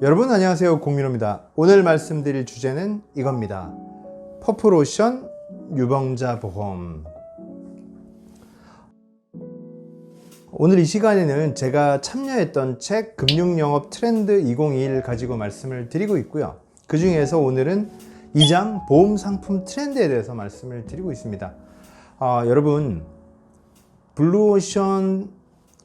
여러분 안녕하세요, 공민호입니다. 오늘 말씀드릴 주제는 이겁니다. 퍼플오션 유병자 보험. 오늘 이 시간에는 제가 참여했던 책 금융영업 트렌드 2021 가지고 말씀을 드리고 있고요. 그 중에서 오늘은 2장 보험 상품 트렌드에 대해서 말씀을 드리고 있습니다. 여러분 블루오션,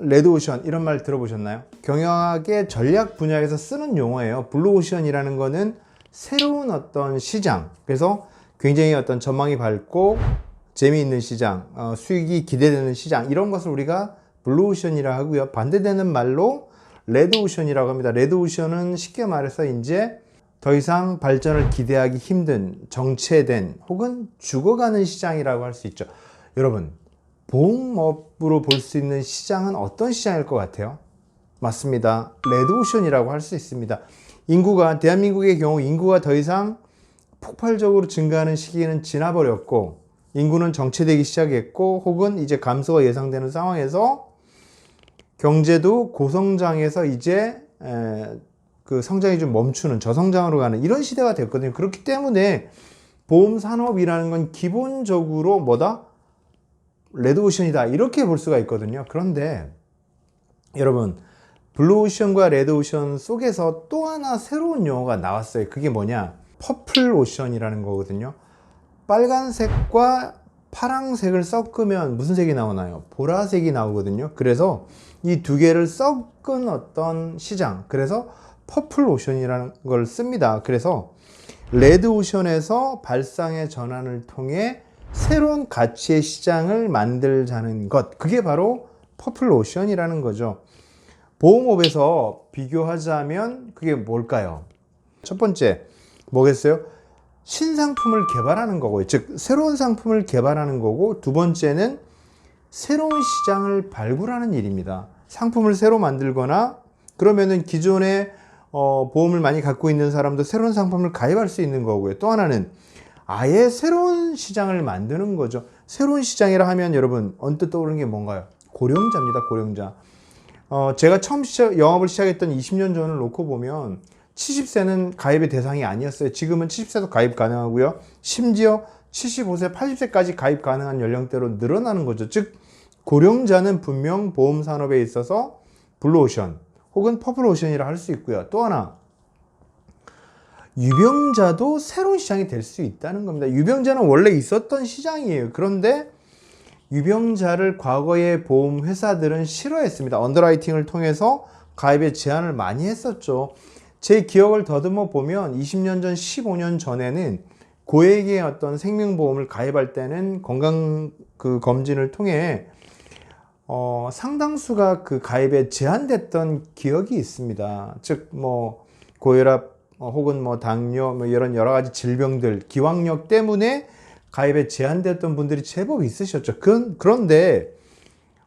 레드오션 이런 말 들어보셨나요? 경영학의 전략 분야에서 쓰는 용어예요. 블루오션이라는 거는 새로운 어떤 시장, 그래서 굉장히 어떤 전망이 밝고 재미있는 시장, 수익이 기대되는 시장, 이런 것을 우리가 블루오션이라 하고요. 반대되는 말로 레드오션이라고 합니다. 레드오션은 쉽게 말해서 이제 더 이상 발전을 기대하기 힘든, 정체된 혹은 죽어가는 시장이라고 할 수 있죠. 여러분, 보험업으로 볼 수 있는 시장은 어떤 시장일 것 같아요? 맞습니다. 레드오션이라고 할 수 있습니다. 대한민국의 경우 인구가 더 이상 폭발적으로 증가하는 시기는 지나버렸고, 인구는 정체되기 시작했고, 혹은 이제 감소가 예상되는 상황에서 경제도 고성장에서 이제 그 성장이 좀 멈추는, 저성장으로 가는 이런 시대가 됐거든요. 그렇기 때문에 보험 산업이라는 건 기본적으로 레드오션이다, 이렇게 볼 수가 있거든요. 그런데 여러분, 블루오션과 레드오션 속에서 또 하나 새로운 용어가 나왔어요. 그게 뭐냐? 퍼플오션이라는 거거든요. 빨간색과 파랑색을 섞으면 무슨 색이 나오나요? 보라색이 나오거든요. 그래서 이 두 개를 섞은 어떤 시장, 그래서 퍼플오션이라는 걸 씁니다. 그래서 레드오션에서 발상의 전환을 통해 새로운 가치의 시장을 만들자는 것, 그게 바로 퍼플오션이라는 거죠. 보험업에서 비교하자면 그게 뭘까요? 첫 번째 뭐겠어요? 신상품을 개발하는 거고요. 즉 새로운 상품을 개발하는 거고, 두 번째는 새로운 시장을 발굴하는 일입니다. 상품을 새로 만들거나, 그러면은 기존에 보험을 많이 갖고 있는 사람도 새로운 상품을 가입할 수 있는 거고요. 또 하나는 아예 새로운 시장을 만드는 거죠. 새로운 시장이라 하면 여러분 언뜻 떠오르는 게 뭔가요? 고령자입니다. 고령자. 제가 처음 영업을 시작했던 20년 전을 놓고 보면 70세는 가입의 대상이 아니었어요. 지금은 70세도 가입 가능하고요. 심지어 75세, 80세까지 가입 가능한 연령대로 늘어나는 거죠. 즉 고령자는 분명 보험 산업에 있어서 블루오션 혹은 퍼플오션이라 할 수 있고요. 또 하나, 유병자도 새로운 시장이 될 수 있다는 겁니다. 유병자는 원래 있었던 시장이에요. 그런데 유병자를 과거의 보험 회사들은 싫어했습니다. 언더라이팅을 통해서 가입에 제한을 많이 했었죠. 제 기억을 더듬어 보면 20년 전, 15년 전에는 고액의 어떤 생명보험을 가입할 때는 건강 검진을 통해 상당수가 그 가입에 제한됐던 기억이 있습니다. 즉 고혈압 혹은 당뇨 이런 여러 가지 질병들, 기왕력 때문에 가입에 제한됐던 분들이 제법 있으셨죠. 그런데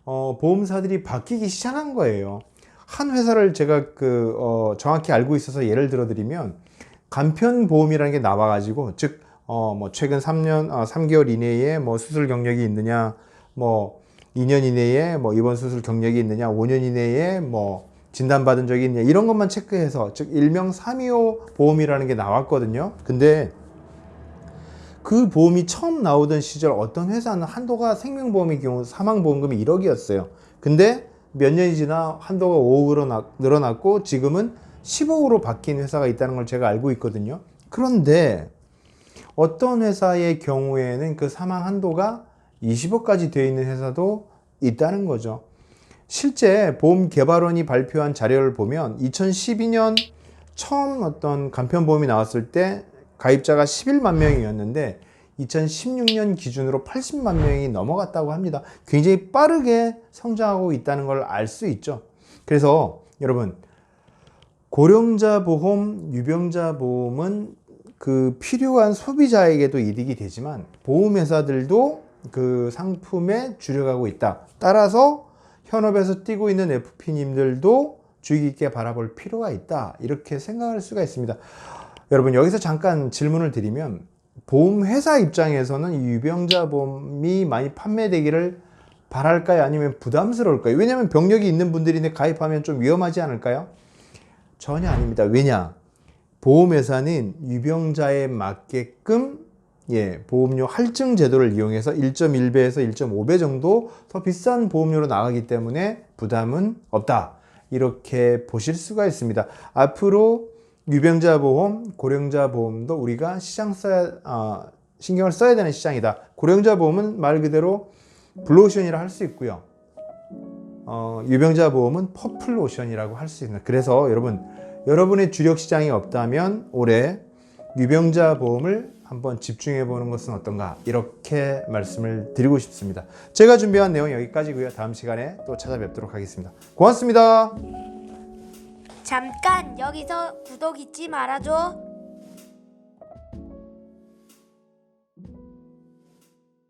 보험사들이 바뀌기 시작한 거예요. 한 회사를 제가 정확히 알고 있어서 예를 들어 드리면, 간편보험이라는 게 나와가지고, 즉 최근 3개월 이내에 수술 경력이 있느냐, 2년 이내에 입원 수술 경력이 있느냐, 5년 이내에 진단받은 적이 있느냐, 이런 것만 체크해서, 즉 일명 325 보험이라는 게 나왔거든요. 근데 그 보험이 처음 나오던 시절 어떤 회사는 한도가, 생명보험의 경우 사망보험금이 1억이었어요. 근데 몇 년이 지나 한도가 5억으로 늘어났고 지금은 10억으로 바뀐 회사가 있다는 걸 제가 알고 있거든요. 그런데 어떤 회사의 경우에는 그 사망 한도가 20억까지 되어 있는 회사도 있다는 거죠. 실제 보험개발원이 발표한 자료를 보면 2012년 처음 어떤 간편보험이 나왔을 때 가입자가 11만 명이었는데 2016년 기준으로 80만 명이 넘어갔다고 합니다. 굉장히 빠르게 성장하고 있다는 걸 알 수 있죠. 그래서 여러분, 고령자 보험, 유병자 보험은 그 필요한 소비자에게도 이득이 되지만 보험회사들도 그 상품에 주력하고 있다. 따라서 현업에서 뛰고 있는 FP님들도 주의 깊게 바라볼 필요가 있다, 이렇게 생각할 수가 있습니다. 여러분, 여기서 잠깐 질문을 드리면, 보험회사 입장에서는 이 유병자 보험이 많이 판매되기를 바랄까요? 아니면 부담스러울까요? 왜냐하면 병력이 있는 분들인데 가입하면 좀 위험하지 않을까요? 전혀 아닙니다. 왜냐? 보험회사는 유병자에 맞게끔 보험료 할증 제도를 이용해서 1.1배에서 1.5배 정도 더 비싼 보험료로 나가기 때문에 부담은 없다. 이렇게 보실 수가 있습니다. 앞으로 유병자 보험, 고령자 보험도 우리가 신경을 써야 되는 시장이다. 고령자 보험은 말 그대로 블루오션이라 할 수 있고요. 유병자 보험은 퍼플 오션이라고 할 수 있습니다. 그래서 여러분의 주력 시장이 없다면 올해 유병자 보험을 한번 집중해 보는 것은 어떤가, 이렇게 말씀을 드리고 싶습니다. 제가 준비한 내용 여기까지고요. 다음 시간에 또 찾아뵙도록 하겠습니다. 고맙습니다. 잠깐 여기서 구독 잊지 말아줘.